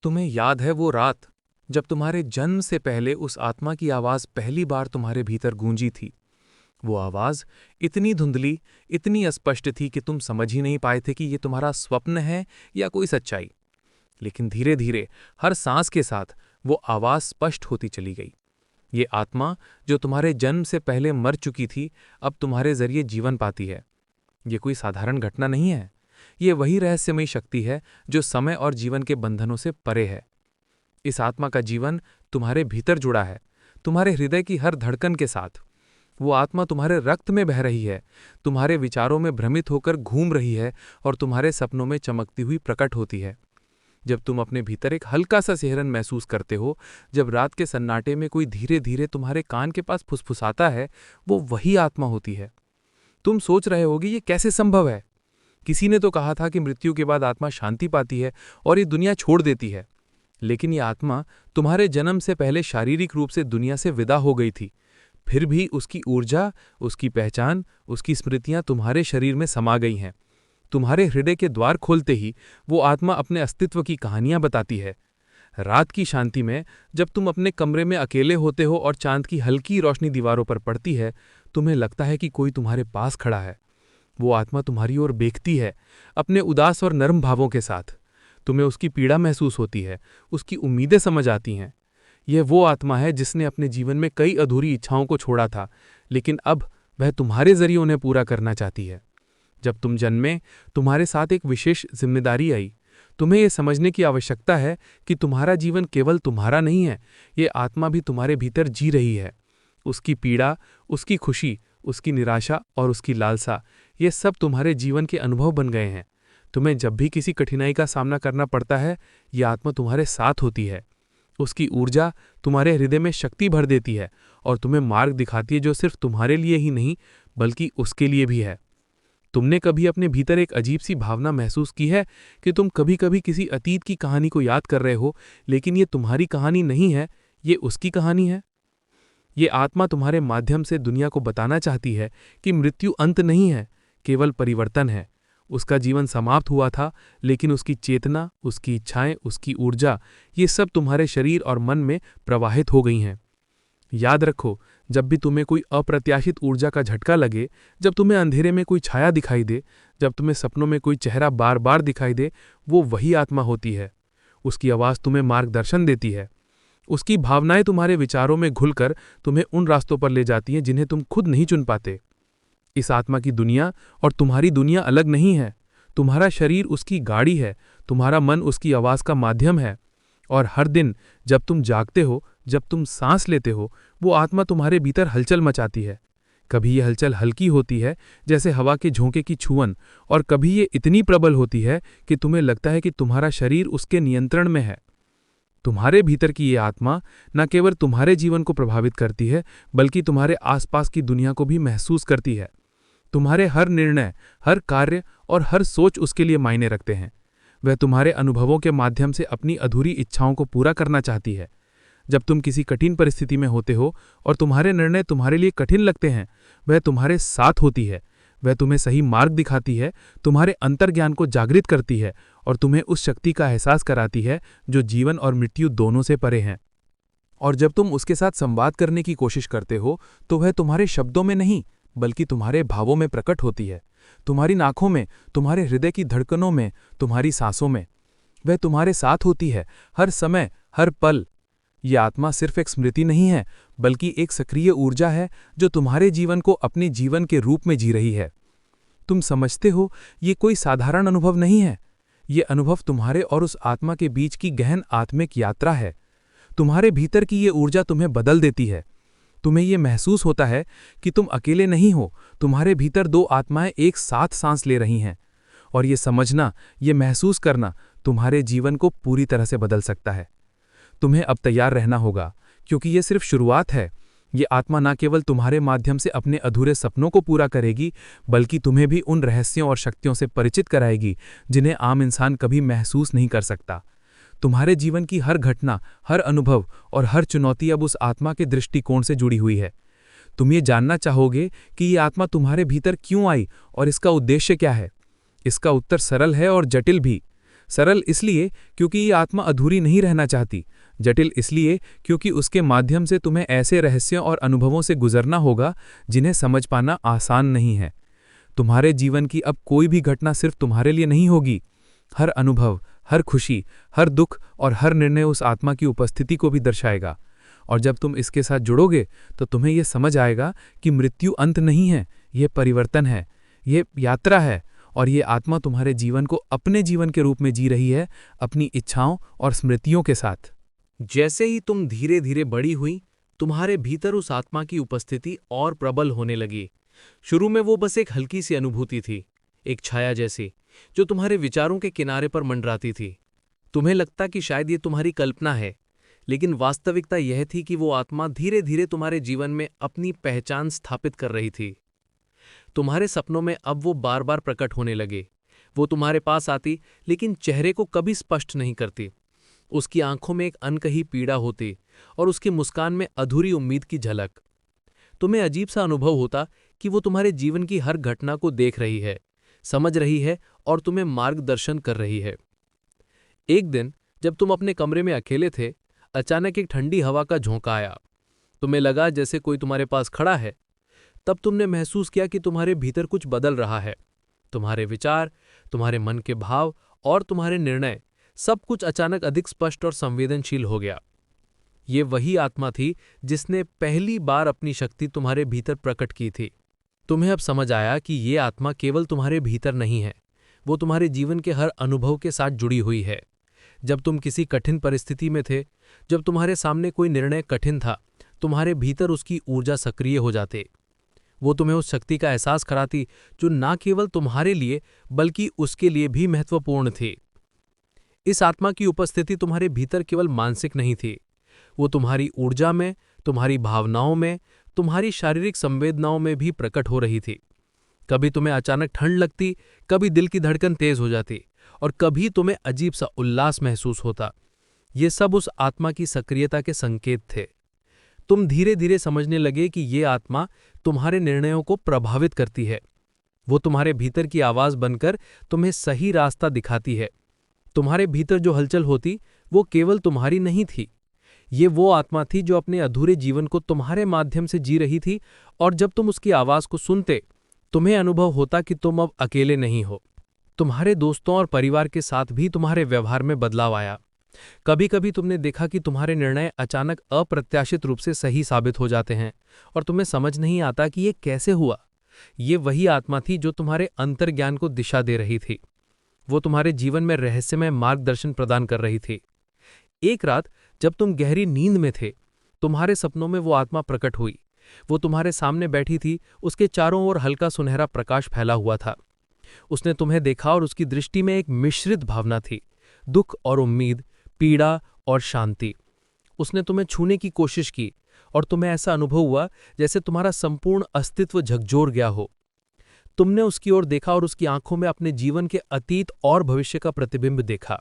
तुम्हें याद है वो रात जब तुम्हारे जन्म से पहले उस आत्मा की आवाज पहली बार तुम्हारे भीतर गूंजी थी। वो आवाज इतनी धुंधली, इतनी अस्पष्ट थी कि तुम समझ ही नहीं पाए थे कि ये तुम्हारा स्वप्न है या कोई सच्चाई। लेकिन धीरे धीरे हर सांस के साथ वो आवाज स्पष्ट होती चली गई। ये आत्मा जो तुम्हारे जन्म से पहले मर चुकी थी, अब तुम्हारे जरिए जीवन पाती है। ये कोई साधारण घटना नहीं है। ये वही रहस्यमयी शक्ति है जो समय और जीवन के बंधनों से परे है। इस आत्मा का जीवन तुम्हारे भीतर जुड़ा है, तुम्हारे हृदय की हर धड़कन के साथ। वो आत्मा तुम्हारे रक्त में बह रही है, तुम्हारे विचारों में भ्रमित होकर घूम रही है और तुम्हारे सपनों में चमकती हुई प्रकट होती है। जब तुम अपने भीतर एक हल्का सा सिहरन महसूस करते हो, जब रात के सन्नाटे में कोई धीरे धीरे तुम्हारे कान के पास फुसफुसाता है, वो वही आत्मा होती है। तुम सोच रहे होगे ये कैसे संभव है। किसी ने तो कहा था कि मृत्यु के बाद आत्मा शांति पाती है और ये दुनिया छोड़ देती है। लेकिन ये आत्मा तुम्हारे जन्म से पहले शारीरिक रूप से दुनिया से विदा हो गई थी। फिर भी उसकी ऊर्जा, उसकी पहचान, उसकी स्मृतियां तुम्हारे शरीर में समा गई हैं। तुम्हारे हृदय के द्वार खोलते ही वो आत्मा अपने अस्तित्व की कहानियां बताती है। रात की शांति में जब तुम अपने कमरे में अकेले होते हो और चांद की हल्की रोशनी दीवारों पर पड़ती है, तुम्हें लगता है कि कोई तुम्हारे पास खड़ा है। वो आत्मा तुम्हारी ओर देखती है, अपने उदास और नर्म भावों के साथ। तुम्हें उसकी पीड़ा महसूस होती है, उसकी उम्मीदें समझ आती हैं। यह वो आत्मा है जिसने अपने जीवन में कई अधूरी इच्छाओं को छोड़ा था, लेकिन अब वह तुम्हारे जरिए उन्हें पूरा करना चाहती है। जब तुम जन्मे, तुम्हारे साथ एक विशेष जिम्मेदारी आई। तुम्हें यह समझने की आवश्यकता है कि तुम्हारा जीवन केवल तुम्हारा नहीं है, ये आत्मा भी तुम्हारे भीतर जी रही है। उसकी पीड़ा, उसकी खुशी, उसकी निराशा और उसकी लालसा, ये सब तुम्हारे जीवन के अनुभव बन गए हैं। तुम्हें जब भी किसी कठिनाई का सामना करना पड़ता है, ये आत्मा तुम्हारे साथ होती है। उसकी ऊर्जा तुम्हारे हृदय में शक्ति भर देती है और तुम्हें मार्ग दिखाती है जो सिर्फ तुम्हारे लिए ही नहीं बल्कि उसके लिए भी है। तुमने कभी अपने भीतर एक अजीब सी भावना महसूस की है कि तुम कभी कभी किसी अतीत की कहानी को याद कर रहे हो, लेकिन ये तुम्हारी कहानी नहीं है, ये उसकी कहानी है। ये आत्मा तुम्हारे माध्यम से दुनिया को बताना चाहती है कि मृत्यु अंत नहीं है, केवल परिवर्तन है। उसका जीवन समाप्त हुआ था, लेकिन उसकी चेतना, उसकी इच्छाएं, उसकी ऊर्जा, ये सब तुम्हारे शरीर और मन में प्रवाहित हो गई हैं। याद रखो, जब भी तुम्हें कोई अप्रत्याशित ऊर्जा का झटका लगे, जब तुम्हें अंधेरे में कोई छाया दिखाई दे, जब तुम्हें सपनों में कोई चेहरा बार बार दिखाई दे, वो वही आत्मा होती है। उसकी आवाज़ तुम्हें मार्गदर्शन देती है। उसकी भावनाएं तुम्हारे विचारों में घुलकर तुम्हें उन रास्तों पर ले जाती हैं जिन्हें तुम खुद नहीं चुन पाते। इस आत्मा की दुनिया और तुम्हारी दुनिया अलग नहीं है। तुम्हारा शरीर उसकी गाड़ी है, तुम्हारा मन उसकी आवाज़ का माध्यम है। और हर दिन जब तुम जागते हो, जब तुम सांस लेते हो, वो आत्मा तुम्हारे भीतर हलचल मचाती है। कभी ये हलचल हल्की होती है, जैसे हवा के झोंके की छुअन, और कभी ये इतनी प्रबल होती है कि तुम्हें लगता है कि तुम्हारा शरीर उसके नियंत्रण में है। तुम्हारे भीतर की ये आत्मा न केवल तुम्हारे जीवन को प्रभावित करती है, बल्कि तुम्हारे आसपास की दुनिया को भी महसूस करती है। तुम्हारे हर निर्णय, हर कार्य और हर सोच उसके लिए मायने रखते हैं। वह तुम्हारे अनुभवों के माध्यम से अपनी अधूरी इच्छाओं को पूरा करना चाहती है। जब तुम किसी कठिन परिस्थिति में होते हो और तुम्हारे निर्णय तुम्हारे लिए कठिन लगते हैं, वह तुम्हारे साथ होती है। वह तुम्हें सही मार्ग दिखाती है, तुम्हारे अंतर्ज्ञान को जागृत करती है और तुम्हें उस शक्ति का एहसास कराती है जो जीवन और मृत्यु दोनों से परे हैं। और जब तुम उसके साथ संवाद करने की कोशिश करते हो, तो वह तुम्हारे शब्दों में नहीं बल्कि तुम्हारे भावों में प्रकट होती है। तुम्हारी आंखों में, तुम्हारे हृदय की धड़कनों में, तुम्हारी सांसों में। वह तुम्हारे साथ होती है, हर समय, हर पल। ये आत्मा सिर्फ एक स्मृति नहीं है, बल्कि एक सक्रिय ऊर्जा है जो तुम्हारे जीवन को अपने जीवन के रूप में जी रही है। तुम समझते हो, ये कोई साधारण अनुभव नहीं है। ये अनुभव तुम्हारे और उस आत्मा के बीच की गहन आत्मिक यात्रा है। तुम्हारे भीतर की ये ऊर्जा तुम्हें बदल देती है। तुम्हें ये महसूस होता है कि तुम अकेले नहीं हो, तुम्हारे भीतर दो आत्माएं एक साथ सांस ले रही हैं। और ये समझना, ये महसूस करना तुम्हारे जीवन को पूरी तरह से बदल सकता है। तुम्हें अब तैयार रहना होगा, क्योंकि ये सिर्फ शुरुआत है। ये आत्मा न केवल तुम्हारे माध्यम से अपने अधूरे सपनों को पूरा करेगी, बल्कि तुम्हें भी उन रहस्यों और शक्तियों से परिचित कराएगी जिन्हें आम इंसान कभी महसूस नहीं कर सकता। तुम्हारे जीवन की हर घटना, हर अनुभव और हर चुनौती अब उस आत्मा के दृष्टिकोण से जुड़ी हुई है। तुम ये जानना चाहोगे कि ये आत्मा तुम्हारे भीतर क्यों आई और इसका उद्देश्य क्या है। इसका उत्तर सरल है और जटिल भी। सरल इसलिए क्योंकि ये आत्मा अधूरी नहीं रहना चाहती, जटिल इसलिए क्योंकि उसके माध्यम से तुम्हें ऐसे रहस्यों और अनुभवों से गुजरना होगा जिन्हें समझ पाना आसान नहीं है। तुम्हारे जीवन की अब कोई भी घटना सिर्फ तुम्हारे लिए नहीं होगी। हर अनुभव, हर खुशी, हर दुख और हर निर्णय उस आत्मा की उपस्थिति को भी दर्शाएगा। और जब तुम इसके साथ जुड़ोगे तो तुम्हें यह समझ आएगा कि मृत्यु अंत नहीं है, यह परिवर्तन है, यह यात्रा है, और ये आत्मा तुम्हारे जीवन को अपने जीवन के रूप में जी रही है, अपनी इच्छाओं और स्मृतियों के साथ। जैसे ही तुम धीरे धीरे बड़ी हुई, तुम्हारे भीतर उस आत्मा की उपस्थिति और प्रबल होने लगी। शुरू में वो बस एक हल्की सी अनुभूति थी, एक छाया जैसी, जो तुम्हारे विचारों के किनारे पर मंडराती थी। तुम्हें लगता कि शायद ये तुम्हारी कल्पना है, लेकिन वास्तविकता यह थी कि वो आत्मा धीरे धीरे तुम्हारे जीवन में अपनी पहचान स्थापित कर रही थी। तुम्हारे सपनों में अब वो बार बार प्रकट होने लगे। वो तुम्हारे पास आती, लेकिन चेहरे को कभी स्पष्ट नहीं करती। उसकी आंखों में एक अनकही पीड़ा होती और उसकी मुस्कान में अधूरी उम्मीद की झलक। तुम्हें अजीब सा अनुभव होता कि वो तुम्हारे जीवन की हर घटना को देख रही है, समझ रही है और तुम्हें मार्गदर्शन कर रही है। एक दिन जब तुम अपने कमरे में अकेले थे, अचानक एक ठंडी हवा का झोंका आया। तुम्हें लगा जैसे कोई तुम्हारे पास खड़ा है। तब तुमने महसूस किया कि तुम्हारे भीतर कुछ बदल रहा है। तुम्हारे विचार, तुम्हारे मन के भाव और तुम्हारे निर्णय, सब कुछ अचानक अधिक स्पष्ट और संवेदनशील हो गया। ये वही आत्मा थी जिसने पहली बार अपनी शक्ति तुम्हारे भीतर प्रकट की थी। तुम्हें अब समझ आया कि ये आत्मा केवल तुम्हारे भीतर नहीं है, वो तुम्हारे जीवन के हर अनुभव के साथ जुड़ी हुई है। जब तुम किसी कठिन परिस्थिति में थे, जब तुम्हारे सामने कोई निर्णय कठिन था, तुम्हारे भीतर उसकी ऊर्जा सक्रिय हो जाते। वो तुम्हें उस शक्ति का एहसास कराती जो न केवल तुम्हारे लिए बल्कि उसके लिए भी महत्वपूर्ण थी। इस आत्मा की उपस्थिति तुम्हारे भीतर केवल मानसिक नहीं थी, वो तुम्हारी ऊर्जा में, तुम्हारी भावनाओं में, तुम्हारी शारीरिक संवेदनाओं में भी प्रकट हो रही थी। कभी तुम्हें अचानक ठंड लगती, कभी दिल की धड़कन तेज हो जाती और कभी तुम्हें अजीब सा उल्लास महसूस होता। ये सब उस आत्मा की सक्रियता के संकेत थे। तुम धीरे धीरे समझने लगे कि ये आत्मा तुम्हारे निर्णयों को प्रभावित करती है। वो तुम्हारे भीतर की आवाज बनकर तुम्हें सही रास्ता दिखाती है। तुम्हारे भीतर जो हलचल होती, वो केवल तुम्हारी नहीं थी। ये वो आत्मा थी जो अपने अधूरे जीवन को तुम्हारे माध्यम से जी रही थी, और जब तुम उसकी आवाज को सुनते, तुम्हें अनुभव होता कि तुम अब अकेले नहीं हो। तुम्हारे दोस्तों और परिवार के साथ भी तुम्हारे व्यवहार में बदलाव आया। कभी कभी तुमने देखा कि तुम्हारे निर्णय अचानक अप्रत्याशित रूप से सही साबित हो जाते हैं और तुम्हें समझ नहीं आता कि ये कैसे हुआ। ये वही आत्मा थी जो तुम्हारे अंतर्ज्ञान को दिशा दे रही थी। वो तुम्हारे जीवन में रहस्यमय मार्गदर्शन प्रदान कर रही थी। एक रात जब तुम गहरी नींद में थे, तुम्हारे सपनों में वो आत्मा प्रकट हुई। वो तुम्हारे सामने बैठी थी, उसके चारों ओर हल्का सुनहरा प्रकाश फैला हुआ था। उसने तुम्हें देखा और उसकी दृष्टि में एक मिश्रित भावना थी, दुख और उम्मीद, पीड़ा और शांति। उसने तुम्हें छूने की कोशिश की और तुम्हें ऐसा अनुभव हुआ जैसे तुम्हारा संपूर्ण अस्तित्व झकझोर गया हो। तुमने उसकी ओर देखा और उसकी आंखों में अपने जीवन के अतीत और भविष्य का प्रतिबिंब देखा।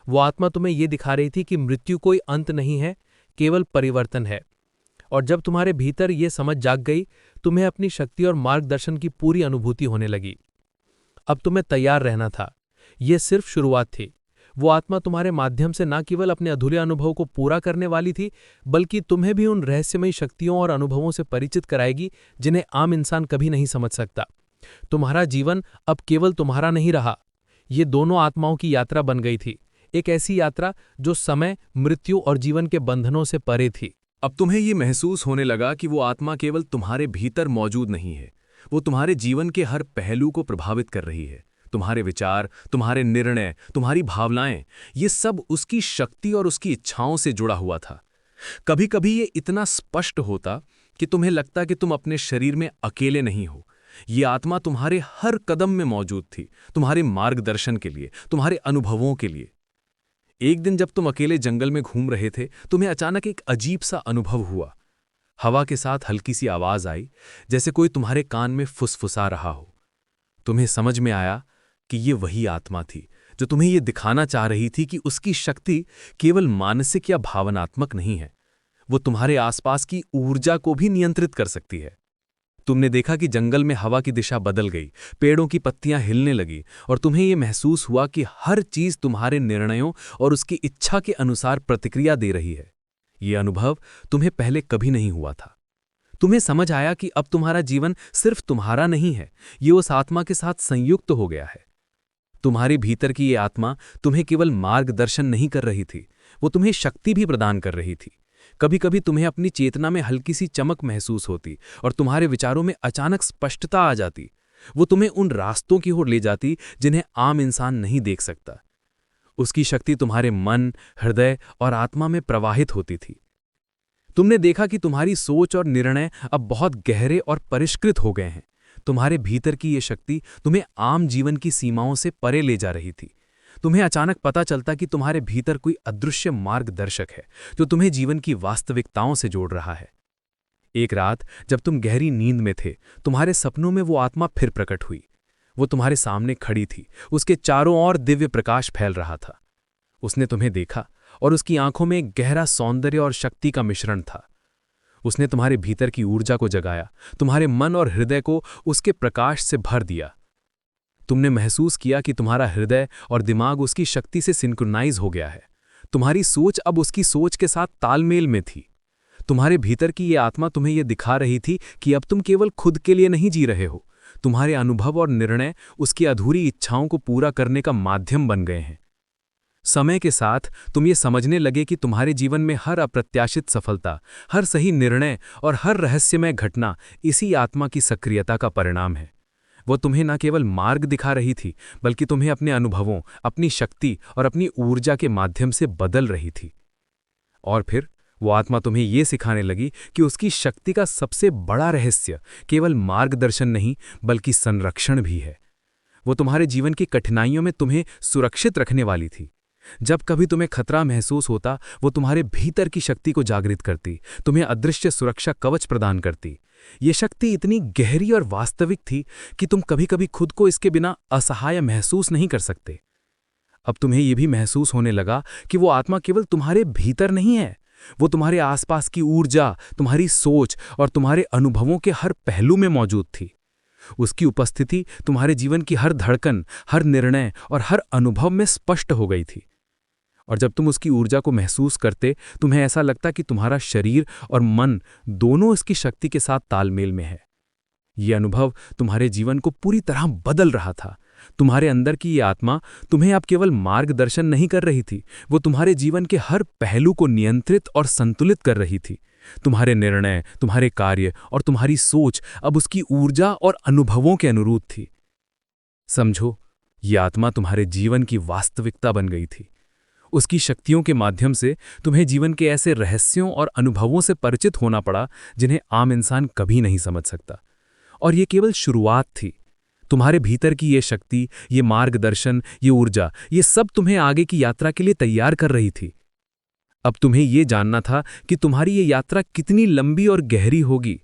वो आत्मा तुम्हें ये दिखा रही थी कि मृत्यु कोई अंत नहीं है, केवल परिवर्तन है। और जब तुम्हारे भीतर ये समझ जाग गई, तुम्हें अपनी शक्ति और मार्गदर्शन की पूरी अनुभूति होने लगी। अब तुम्हें तैयार रहना था। ये सिर्फ शुरुआत थी। वो आत्मा तुम्हारे माध्यम से न केवल अपने अधूरे अनुभव को पूरा करने वाली थी, बल्कि तुम्हें भी उन रहस्यमयी शक्तियों और अनुभवों से परिचित कराएगी जिन्हें आम इंसान कभी नहीं समझ सकता। तुम्हारा जीवन अब केवल तुम्हारा नहीं रहा, ये दोनों आत्माओं की यात्रा बन गई थी। एक ऐसी यात्रा जो समय, मृत्यु और जीवन के बंधनों से परे थी। अब तुम्हें ये महसूस होने लगा कि वो आत्मा केवल तुम्हारे भीतर मौजूद नहीं है, वो तुम्हारे जीवन के हर पहलू को प्रभावित कर रही है। तुम्हारे विचार, तुम्हारे निर्णय, तुम्हारी भावनाएं, ये सब उसकी शक्ति और उसकी इच्छाओं से जुड़ा हुआ था। कभी कभी ये इतना स्पष्ट होता कि तुम्हें लगता कि तुम अपने शरीर में अकेले नहीं हो। ये आत्मा तुम्हारे हर कदम में मौजूद थी, तुम्हारे मार्गदर्शन के लिए, तुम्हारे अनुभवों के लिए। एक दिन जब तुम अकेले जंगल में घूम रहे थे, तुम्हें अचानक एक अजीब सा अनुभव हुआ। हवा के साथ हल्की सी आवाज आई, जैसे कोई तुम्हारे कान में फुसफुसा रहा हो। तुम्हें समझ में आया कि ये वही आत्मा थी जो तुम्हें ये दिखाना चाह रही थी कि उसकी शक्ति केवल मानसिक या भावनात्मक नहीं है, वो तुम्हारे आसपास की ऊर्जा को भी नियंत्रित कर सकती है। तुमने देखा कि जंगल में हवा की दिशा बदल गई, पेड़ों की पत्तियां हिलने लगी और तुम्हें ये महसूस हुआ कि हर चीज तुम्हारे निर्णयों और उसकी इच्छा के अनुसार प्रतिक्रिया दे रही है। ये अनुभव तुम्हें पहले कभी नहीं हुआ था। तुम्हें समझ आया कि अब तुम्हारा जीवन सिर्फ तुम्हारा नहीं है, ये उस आत्मा के साथ संयुक्त हो गया है। तुम्हारे भीतर की ये आत्मा तुम्हें केवल मार्गदर्शन नहीं कर रही थी, वो तुम्हें शक्ति भी प्रदान कर रही थी। कभी कभी तुम्हें अपनी चेतना में हल्की सी चमक महसूस होती और तुम्हारे विचारों में अचानक स्पष्टता आ जाती। वो तुम्हें उन रास्तों की ओर ले जाती जिन्हें आम इंसान नहीं देख सकता। उसकी शक्ति तुम्हारे मन, हृदय और आत्मा में प्रवाहित होती थी। तुमने देखा कि तुम्हारी सोच और निर्णय अब बहुत गहरे और परिष्कृत हो गए हैं। तुम्हारे भीतर की ये शक्ति तुम्हें आम जीवन की सीमाओं से परे ले जा रही थी। तुम्हें अचानक पता चलता कि तुम्हारे भीतर कोई अदृश्य मार्गदर्शक है जो तुम्हें जीवन की वास्तविकताओं से जोड़ रहा है। एक रात जब तुम गहरी नींद में थे, तुम्हारे सपनों में वो आत्मा फिर प्रकट हुई। वो तुम्हारे सामने खड़ी थी, उसके चारों ओर दिव्य प्रकाश फैल रहा था। उसने तुम्हें देखा और उसकी आंखों में एक गहरा सौंदर्य और शक्ति का मिश्रण था। उसने तुम्हारे भीतर की ऊर्जा को जगाया, तुम्हारे मन और हृदय को उसके प्रकाश से भर दिया। तुमने महसूस किया कि तुम्हारा हृदय और दिमाग उसकी शक्ति से सिंक्रोनाइज हो गया है। तुम्हारी सोच अब उसकी सोच के साथ तालमेल में थी। तुम्हारे भीतर की ये आत्मा तुम्हें यह दिखा रही थी कि अब तुम केवल खुद के लिए नहीं जी रहे हो, तुम्हारे अनुभव और निर्णय उसकी अधूरी इच्छाओं को पूरा करने का माध्यम बन गए हैं। समय के साथ तुम ये समझने लगे कि तुम्हारे जीवन में हर अप्रत्याशित सफलता, हर सही निर्णय और हर रहस्यमय घटना इसी आत्मा की सक्रियता का परिणाम है। वो तुम्हें न केवल मार्ग दिखा रही थी, बल्कि तुम्हें अपने अनुभवों, अपनी शक्ति और अपनी ऊर्जा के माध्यम से बदल रही थी। और फिर वो आत्मा तुम्हें ये सिखाने लगी कि उसकी शक्ति का सबसे बड़ा रहस्य केवल मार्गदर्शन नहीं, बल्कि संरक्षण भी है। वो तुम्हारे जीवन की कठिनाइयों में तुम्हें सुरक्षित रखने वाली थी। जब कभी तुम्हें खतरा महसूस होता, वो तुम्हारे भीतर की शक्ति को जागृत करती, तुम्हें अदृश्य सुरक्षा कवच प्रदान करती। ये शक्ति इतनी गहरी और वास्तविक थी कि तुम कभी कभी खुद को इसके बिना असहाय महसूस नहीं कर सकते। अब तुम्हें यह भी महसूस होने लगा कि वो आत्मा केवल तुम्हारे भीतर नहीं है, वो तुम्हारे आसपास की ऊर्जा, तुम्हारी सोच और तुम्हारे अनुभवों के हर पहलू में मौजूद थी। उसकी उपस्थिति तुम्हारे जीवन की हर धड़कन, हर निर्णय और हर अनुभव में स्पष्ट हो गई थी। और जब तुम उसकी ऊर्जा को महसूस करते, तुम्हें ऐसा लगता कि तुम्हारा शरीर और मन दोनों इसकी शक्ति के साथ तालमेल में है। ये अनुभव तुम्हारे जीवन को पूरी तरह बदल रहा था। तुम्हारे अंदर की ये आत्मा तुम्हें अब केवल मार्गदर्शन नहीं कर रही थी, वो तुम्हारे जीवन के हर पहलू को नियंत्रित और संतुलित कर रही थी। तुम्हारे निर्णय, तुम्हारे कार्य और तुम्हारी सोच अब उसकी ऊर्जा और अनुभवों के अनुरूप थी। समझो, ये आत्मा तुम्हारे जीवन की वास्तविकता बन गई थी। उसकी शक्तियों के माध्यम से तुम्हें जीवन के ऐसे रहस्यों और अनुभवों से परिचित होना पड़ा जिन्हें आम इंसान कभी नहीं समझ सकता। और ये केवल शुरुआत थी। तुम्हारे भीतर की ये शक्ति, ये मार्गदर्शन, ये ऊर्जा, ये सब तुम्हें आगे की यात्रा के लिए तैयार कर रही थी। अब तुम्हें ये जानना था कि तुम्हारी ये यात्रा कितनी लंबी और गहरी होगी।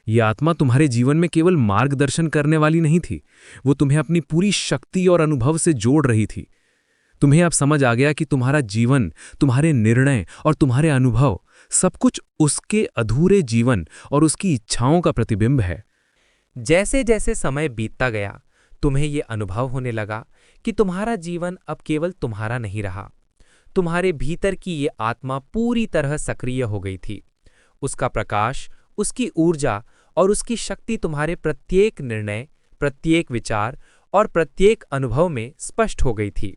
ये आत्मा तुम्हारे जीवन में केवल मार्गदर्शन करने वाली नहीं थी, वो तुम्हें अपनी पूरी शक्ति और अनुभव से जोड़ रही थी। तुम्हें अब समझ आ गया कि तुम्हारा जीवन, तुम्हारे निर्णय और तुम्हारे अनुभव सब कुछ उसके अधूरे जीवन और उसकी इच्छाओं का प्रतिबिंब है। जैसे जैसे समय बीतता गया, तुम्हें ये अनुभव होने लगा कि तुम्हारा जीवन अब केवल तुम्हारा नहीं रहा। तुम्हारे भीतर की ये आत्मा पूरी तरह सक्रिय हो गई थी। उसका प्रकाश, उसकी ऊर्जा और उसकी शक्ति तुम्हारे प्रत्येक निर्णय, प्रत्येक विचार और प्रत्येक अनुभव में स्पष्ट हो गई थी।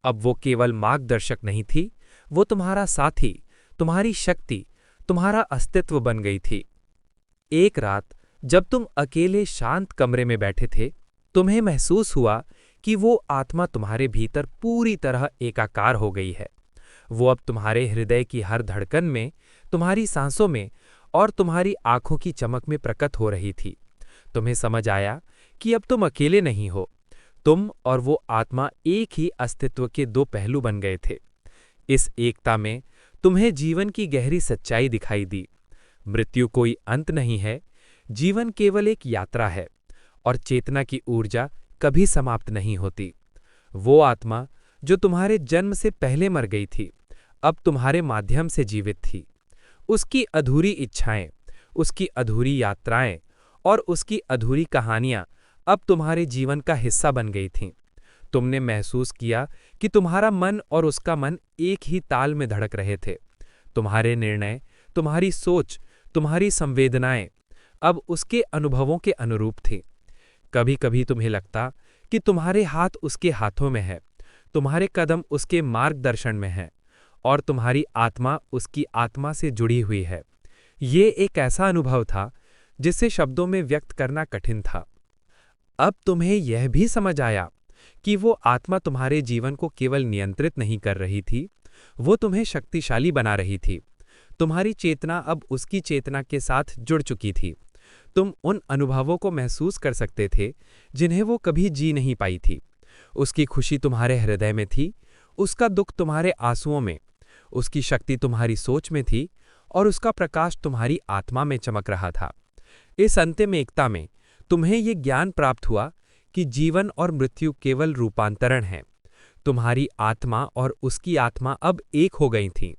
अब वो केवल मार्गदर्शक नहीं थी, वो तुम्हारा साथी, तुम्हारी शक्ति, तुम्हारा अस्तित्व बन गई थी। एक रात जब तुम अकेले शांत कमरे में बैठे थे, तुम्हें महसूस हुआ कि वो आत्मा तुम्हारे भीतर पूरी तरह एकाकार हो गई है। वो अब तुम्हारे हृदय की हर धड़कन में, तुम्हारी सांसों में और तुम्हारी आंखों की चमक में प्रकट हो रही थी। तुम्हें समझ आया कि अब तुम अकेले नहीं हो। तुम और वो आत्मा एक ही अस्तित्व के दो पहलू बन गए थे। इस एकता में तुम्हें जीवन की गहरी सच्चाई दिखाई दी। मृत्यु कोई अंत नहीं है, जीवन केवल एक यात्रा है और चेतना की ऊर्जा कभी समाप्त नहीं होती। वो आत्मा जो तुम्हारे जन्म से पहले मर गई थी, अब तुम्हारे माध्यम से जीवित थी। उसकी अधूरी इच्छाएं, उसकी अधूरी यात्राएं और उसकी अधूरी कहानियां अब तुम्हारे जीवन का हिस्सा बन गई थीं। तुमने महसूस किया कि तुम्हारा मन और उसका मन एक ही ताल में धड़क रहे थे। तुम्हारे निर्णय, तुम्हारी सोच, तुम्हारी संवेदनाएं अब उसके अनुभवों के अनुरूप थी। कभी कभी तुम्हें लगता कि तुम्हारे हाथ उसके हाथों में है, तुम्हारे कदम उसके मार्गदर्शन में हैं और तुम्हारी आत्मा उसकी आत्मा से जुड़ी हुई है। ये एक ऐसा अनुभव था जिसे शब्दों में व्यक्त करना कठिन था। अब तुम्हें यह भी समझ आया कि वो आत्मा तुम्हारे जीवन को केवल नियंत्रित नहीं कर रही थी, वो तुम्हें शक्तिशाली बना रही थी। तुम्हारी चेतना अब उसकी चेतना के साथ जुड़ चुकी थी। तुम उन अनुभवों को महसूस कर सकते थे जिन्हें वो कभी जी नहीं पाई थी। उसकी खुशी तुम्हारे हृदय में थी, उसका दुख तुम्हारे आंसुओं में, उसकी शक्ति तुम्हारी सोच में थी और उसका प्रकाश तुम्हारी आत्मा में चमक रहा था। इस अंतिम एकता में तुम्हें ये ज्ञान प्राप्त हुआ कि जीवन और मृत्यु केवल रूपांतरण हैं। तुम्हारी आत्मा और उसकी आत्मा अब एक हो गई थीं।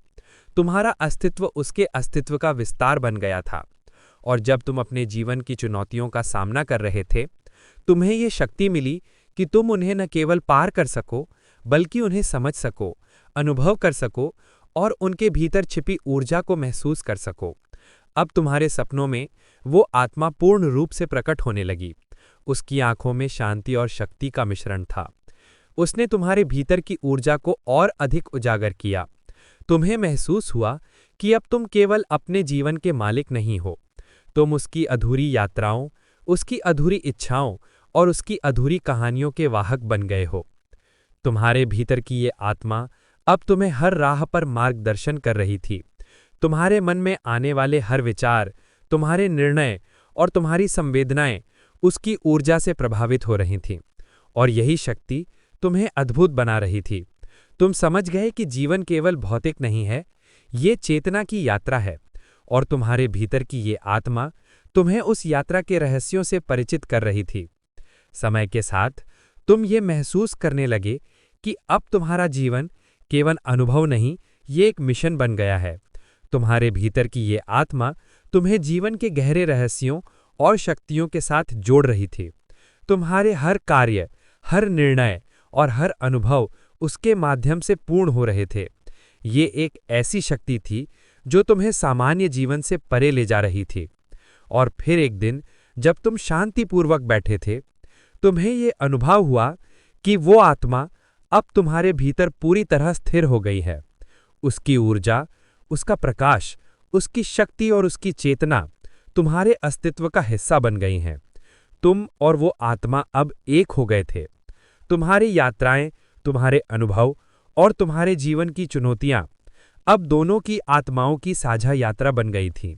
तुम्हारा अस्तित्व उसके अस्तित्व का विस्तार बन गया था और जब तुम अपने जीवन की चुनौतियों का सामना कर रहे थे, तुम्हें ये शक्ति मिली कि तुम उन्हें न केवल पार कर सको, बल्कि उन्हें समझ सको, अनुभव कर सको और उनके भीतर छिपी ऊर्जा को महसूस कर सको। अब तुम्हारे सपनों में वो आत्मा पूर्ण रूप से प्रकट होने लगी। उसकी आंखों में शांति और शक्ति का मिश्रण था। उसने तुम्हारे भीतर की ऊर्जा को और अधिक उजागर किया। तुम्हें महसूस हुआ कि अब तुम केवल अपने जीवन के मालिक नहीं हो, तुम उसकी अधूरी यात्राओं, उसकी अधूरी इच्छाओं और उसकी अधूरी कहानियों के वाहक बन गए हो। तुम्हारे भीतर की ये आत्मा अब तुम्हें हर राह पर मार्गदर्शन कर रही थी। तुम्हारे मन में आने वाले हर विचार, तुम्हारे निर्णय और तुम्हारी संवेदनाएं उसकी ऊर्जा से प्रभावित हो रही थीं और यही शक्ति तुम्हें अद्भुत बना रही थी। तुम समझ गए कि जीवन केवल भौतिक नहीं है, ये चेतना की यात्रा है और तुम्हारे भीतर की ये आत्मा तुम्हें उस यात्रा के रहस्यों से परिचित कर रही थी। समय के साथ तुम ये महसूस करने लगे कि अब तुम्हारा जीवन केवल अनुभव नहीं, ये एक मिशन बन गया है। तुम्हारे भीतर की ये आत्मा तुम्हें जीवन के गहरे रहस्यों और शक्तियों के साथ जोड़ रही थी। तुम्हारे हर कार्य, हर निर्णय और हर अनुभव उसके माध्यम से पूर्ण हो रहे थे। ये एक ऐसी शक्ति थी जो तुम्हें सामान्य जीवन से परे ले जा रही थी। और फिर एक दिन जब तुम शांतिपूर्वक बैठे थे, तुम्हें ये अनुभव हुआ कि वो आत्मा अब तुम्हारे भीतर पूरी तरह स्थिर हो गई है। उसकी ऊर्जा, उसका प्रकाश, उसकी शक्ति और उसकी चेतना तुम्हारे अस्तित्व का हिस्सा बन गई हैं। तुम और वो आत्मा अब एक हो गए थे। तुम्हारी यात्राएं, तुम्हारे अनुभव और तुम्हारे जीवन की चुनौतियां अब दोनों की आत्माओं की साझा यात्रा बन गई थीं।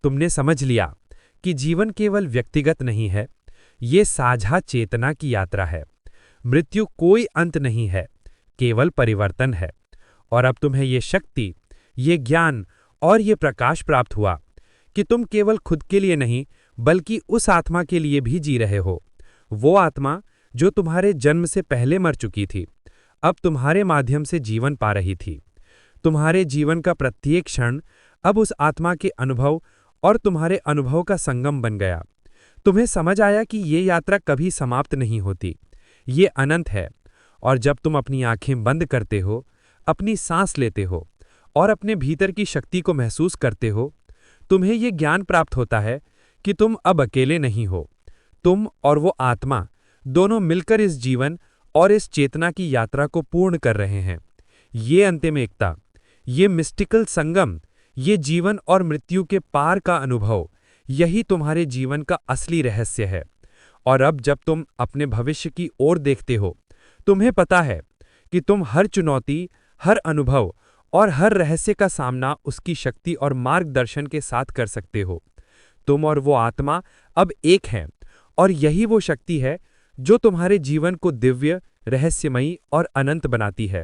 तुमने समझ लिया कि जीवन केवल व्यक्तिगत नहीं है, ये साझा चेतना की यात्रा है। मृत्यु कोई अंत नहीं है, केवल परिवर्तन है। और अब तुम्हें ये शक्ति, ये ज्ञान और ये प्रकाश प्राप्त हुआ कि तुम केवल खुद के लिए नहीं, बल्कि उस आत्मा के लिए भी जी रहे हो। वो आत्मा जो तुम्हारे जन्म से पहले मर चुकी थी, अब तुम्हारे माध्यम से जीवन पा रही थी। तुम्हारे जीवन का प्रत्येक क्षण अब उस आत्मा के अनुभव और तुम्हारे अनुभव का संगम बन गया। तुम्हें समझ आया कि ये यात्रा कभी समाप्त नहीं होती, ये अनंत है। और जब तुम अपनी आंखें बंद करते हो, अपनी सांस लेते हो और अपने भीतर की शक्ति को महसूस करते हो, तुम्हें ये ज्ञान प्राप्त होता है कि तुम अब अकेले नहीं हो। तुम और वो आत्मा दोनों मिलकर इस जीवन और इस चेतना की यात्रा को पूर्ण कर रहे हैं। ये अंतिम एकता, ये मिस्टिकल संगम, ये जीवन और मृत्यु के पार का अनुभव, यही तुम्हारे जीवन का असली रहस्य है। और अब जब तुम अपने भविष्य की ओर देखते हो, तुम्हें पता है कि तुम हर चुनौती, हर अनुभव और हर रहस्य का सामना उसकी शक्ति और मार्गदर्शन के साथ कर सकते हो। तुम और वो आत्मा अब एक हैं और यही वो शक्ति है जो तुम्हारे जीवन को दिव्य, रहस्यमयी और अनंत बनाती है।